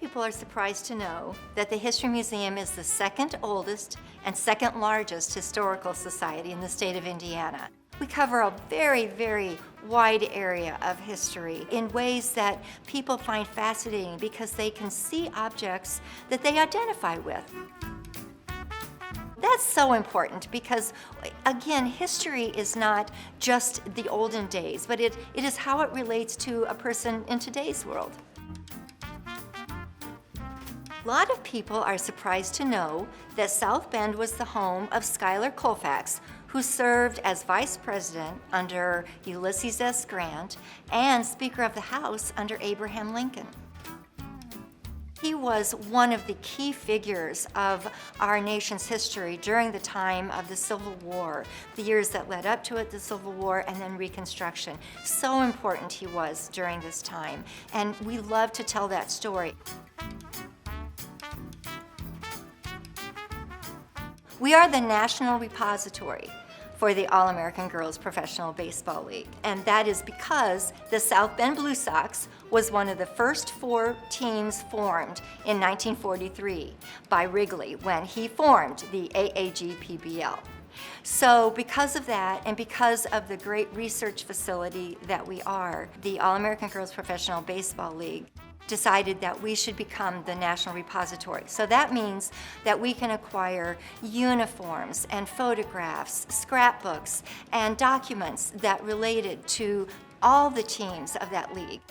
people are surprised to know that the History Museum is the second oldest and second largest historical society in the state of Indiana. We cover a very, very wide area of history in ways that people find fascinating because they can see objects that they identify with. That's so important because, again, history is not just the olden days, but it is how it relates to a person in today's world. A lot of people are surprised to know that South Bend was the home of Schuyler Colfax, who served as vice president under Ulysses S. Grant and Speaker of the House under Abraham Lincoln. He was one of the key figures of our nation's history during the time of the Civil War, the years that led up to it, the Civil War, and then Reconstruction. So important he was during this time, and we love to tell that story. We are the national repository for the All-American Girls Professional Baseball League, and that is because the South Bend Blue Sox was one of the first 4 teams formed in 1943 by Wrigley when he formed the AAGPBL. So because of that, and because of the great research facility that we are, the All-American Girls Professional Baseball League decided that we should become the national repository. So that means that we can acquire uniforms and photographs, scrapbooks, and documents that related to all the teams of that league.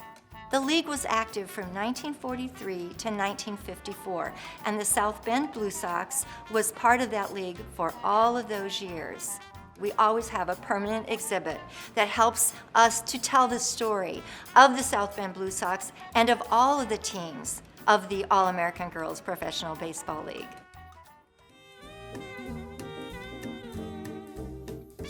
The league was active from 1943 to 1954, and the South Bend Blue Sox was part of that league for all of those years. We always have a permanent exhibit that helps us to tell the story of the South Bend Blue Sox and of all of the teams of the All-American Girls Professional Baseball League.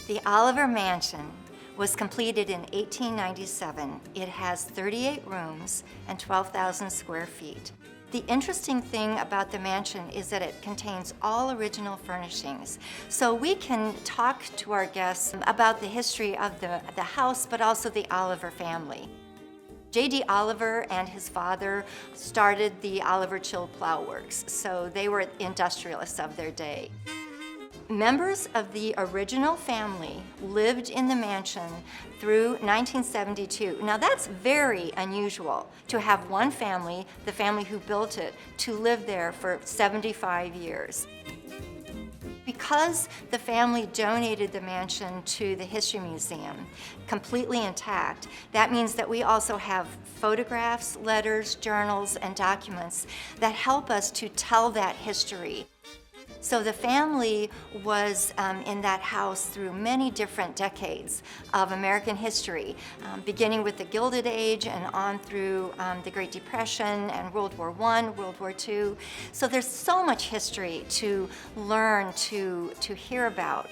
The Oliver Mansion was completed in 1897. It has 38 rooms and 12,000 square feet. The interesting thing about the mansion is that it contains all original furnishings. So we can talk to our guests about the history of the house, but also the Oliver family. J.D. Oliver and his father started the Oliver Chill Plow Works, so they were industrialists of their day. Members of the original family lived in the mansion through 1972. Now that's very unusual to have one family, the family who built it, to live there for 75 years. Because the family donated the mansion to the History Museum completely intact, that means that we also have photographs, letters, journals, and documents that help us to tell that history. So the family was in that house through many different decades of American history, beginning with the Gilded Age and on through the Great Depression and World War I, World War II. So there's so much history to learn, to hear about.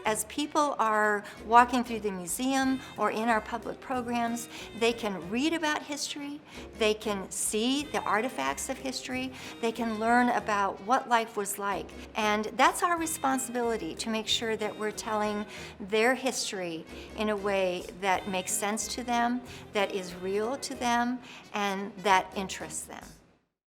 As people are walking through the museum or in our public programs, they can read about history, they can see the artifacts of history, they can learn about what life was like. And that's our responsibility, to make sure that we're telling their history in a way that makes sense to them, that is real to them, and that interests them.